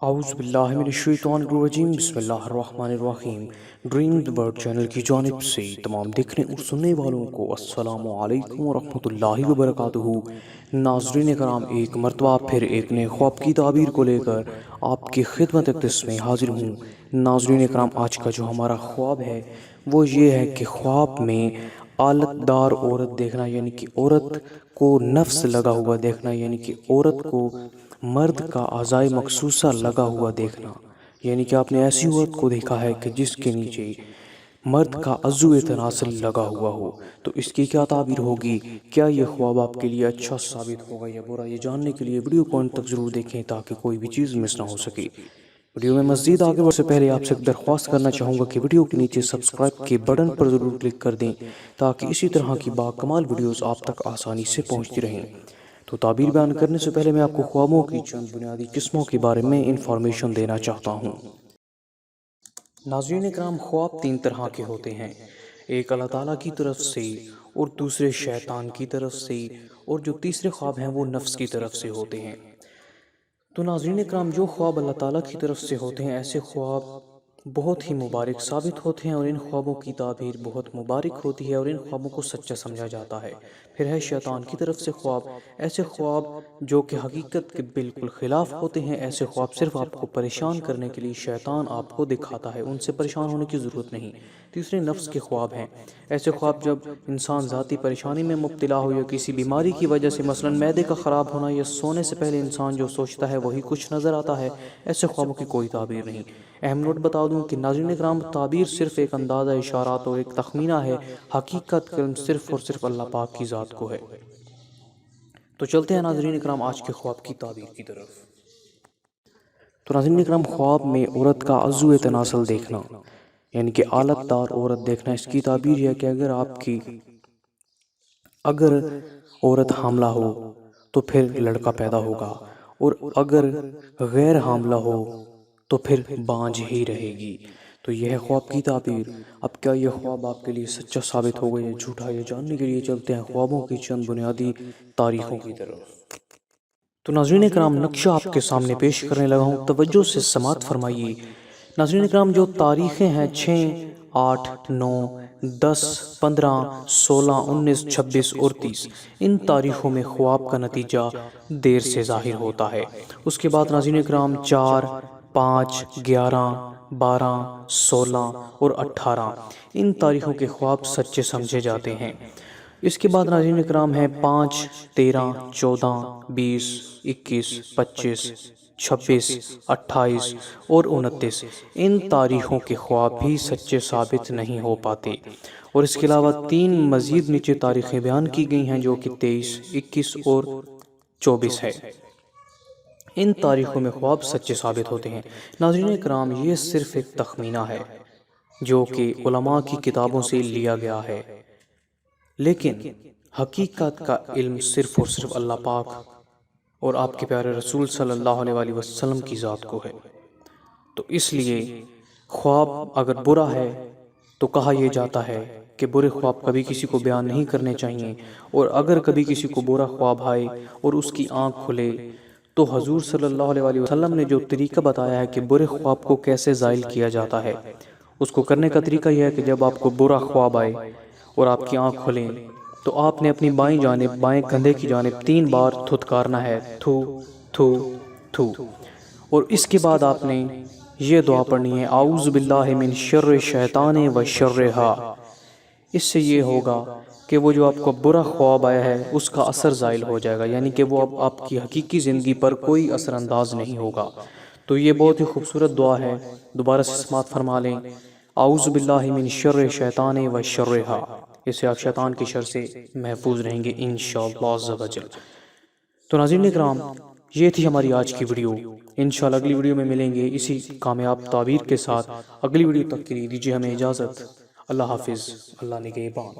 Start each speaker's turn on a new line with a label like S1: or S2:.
S1: اعوذ باللہ من الشیطان الرجیم، بسم اللہ الرحمن الرحیم۔ ڈریم دی ورلڈ چینل کی جانب سے تمام دیکھنے اور سننے والوں کو السلام علیکم ورحمۃ اللہ وبرکاتہ۔ ناظرین کرام، ایک مرتبہ پھر ایک نئے خواب کی تعبیر کو لے کر آپ کی خدمت اقدس میں حاضر ہوں۔ ناظرین کرام، آج کا جو ہمارا خواب ہے وہ یہ ہے کہ خواب میں آلت دار عورت دیکھنا، یعنی کہ عورت کو نفس لگا ہوا دیکھنا، یعنی کہ عورت کو مرد کا اعضائے مخصوصہ لگا ہوا دیکھنا، یعنی کہ آپ نے ایسی عورت کو دیکھا ہے کہ جس کے نیچے مرد کا عضو تناسل لگا ہوا ہو۔ تو اس کی کیا تعبیر ہوگی؟ کیا یہ خواب آپ کے لیے اچھا ثابت ہوگا یا برا؟ یہ جاننے کے لیے ویڈیو کو انت تک ضرور دیکھیں تاکہ کوئی بھی چیز مس نہ ہو سکے۔ ویڈیو میں مزید آگے بڑھنے سے پہلے آپ سے ایک درخواست کرنا چاہوں گا کہ ویڈیو کے نیچے سبسکرائب کے بٹن پر ضرور کلک کر دیں تاکہ اسی طرح کی باکمال ویڈیوز آپ تک آسانی سے پہنچتی رہیں۔ تو تعبیر بیان کرنے سے پہلے میں آپ کو خوابوں کی چند بنیادی قسموں کے بارے میں انفارمیشن دینا چاہتا ہوں۔ ناظرین کرام، خواب تین طرح کے ہوتے ہیں، ایک اللہ تعالیٰ کی طرف سے اور دوسرے شیطان کی طرف سے، اور جو تیسرے خواب ہیں وہ نفس کی طرف سے ہوتے ہیں۔ تو ناظرین کرام، جو خواب اللہ تعالیٰ کی طرف سے ہوتے ہیں ایسے خواب بہت ہی مبارک ثابت ہوتے ہیں اور ان خوابوں کی تعبیر بہت مبارک ہوتی ہے اور ان خوابوں کو سچا سمجھا جاتا ہے۔ پھر ہے شیطان کی طرف سے خواب، ایسے خواب جو کہ حقیقت کے بالکل خلاف ہوتے ہیں، ایسے خواب صرف آپ کو پریشان کرنے کے لیے شیطان آپ کو دکھاتا ہے، ان سے پریشان ہونے کی ضرورت نہیں۔ تیسرے نفس کے خواب ہیں، ایسے خواب جب انسان ذاتی پریشانی میں مبتلا ہو یا کسی بیماری کی وجہ سے، مثلا معدے کا خراب ہونا یا سونے سے پہلے انسان جو سوچتا ہے وہی کچھ نظر آتا ہے، ایسے خوابوں کی کوئی تعبیر نہیں۔ اہم نوٹ بتا دوں کہ ناظرین کرام، تعبیر صرف ایک اندازہ اشارات اور ایک تخمینہ ہے، حقیقت کا علم صرف اور صرف اللہ پاک کی ذات کو ہے۔ تو چلتے ہیں ناظرین کرام آج کے خواب کی تعبیر کی طرف۔ تو ناظرین کرام، خواب میں عورت کا عضو تناسل دیکھنا، یعنی کہ آلت دار عورت دیکھنا، اس کی تعبیر یہ ہے کہ اگر عورت حاملہ ہو تو پھر لڑکا پیدا ہوگا، اور اگر غیر حاملہ ہو تو پھر بانجھ ہی رہے گی۔ تو یہ ہے خواب کی تعبیر۔ اب کیا یہ خواب آپ کے لیے سچا ثابت ہوگا یا جھوٹا، یہ جاننے کے لیے چلتے ہیں خوابوں کی چند بنیادی تاریخوں کی طرف۔ تو ناظرین کرام، نقشہ آپ کے سامنے پیش کرنے لگا ہوں، توجہ سے سماعت فرمائیے۔ ناظرین کرام، جو تاریخیں ہیں 6، 8، 9، 10، 15، 16، 19، 26 اور 30، ان تاریخوں میں خواب کا نتیجہ دیر سے ظاہر ہوتا ہے۔ اس کے بعد ناظرین کرام 4، 5، 11، 12، 16 اور 18، ان تاریخوں کے خواب سچے سمجھے جاتے ہیں۔ اس کے بعد ناظرین کرام ہے 5، 13، 14، 20، 21، 25، 26، 28 اور 29، ان تاریخوں کے خواب بھی سچے ثابت نہیں ہو پاتے۔ اور اس کے علاوہ 3 مزید نیچے تاریخیں بیان کی گئی ہیں جو کہ 23، 21 اور 24 ہے۔ ان تاریخوں میں خواب سچے ثابت ہوتے ہیں۔ ناظرین کرام، یہ صرف ایک تخمینہ ہے جو کہ علماء کی کتابوں سے لیا گیا ہے، لیکن حقیقت کا علم صرف اور صرف اللہ پاک اور آپ کے پیارے رسول صلی اللہ علیہ وآلہ وسلم کی ذات کو ہے۔ تو اس لیے خواب اگر برا ہے تو کہا یہ جاتا ہے کہ برے خواب کبھی کسی کو بیان نہیں کرنے چاہیے، اور اگر کبھی کسی کو برا خواب آئے اور اس کی آنکھ کھلے تو حضور صلی اللہ علیہ وآلہ وسلم نے جو طریقہ بتایا ہے کہ برے خواب کو کیسے زائل کیا جاتا ہے، اس کو کرنے کا طریقہ یہ ہے کہ جب آپ کو برا خواب آئے اور آپ کی آنکھ کھلیں تو آپ نے اپنی بائیں جانب، بائیں کندھے کی جانب 3 بار تھتکارنا ہے، تھو تھو تھو، اور اس کے بعد آپ نے یہ دعا پڑھنی ہے، اعوذ باللہ من شر شیطان و شرہا۔ اس سے یہ ہوگا کہ وہ جو آپ کو برا خواب آیا ہے اس کا اثر زائل ہو جائے گا، یعنی کہ وہ اب آپ کی حقیقی زندگی پر کوئی اثر انداز نہیں ہوگا۔ تو یہ بہت ہی خوبصورت دعا ہے، دوبارہ سے سماعت فرما لیں، اعوذ باللہ من شر شیطان و شرہا۔ اس سے آپ شیطان کی شر سے محفوظ رہیں گے انشاءاللہ عز و جل۔ تو ناظرین کرام، یہ تھی ہماری آج کی ویڈیو۔ انشاءاللہ اگلی ویڈیو میں ملیں گے اسی کامیاب تعبیر کے ساتھ۔ اگلی ویڈیو تک کے لیے دیجیے ہمیں اجازت۔ اللہ حافظ، اللہ نگہبان۔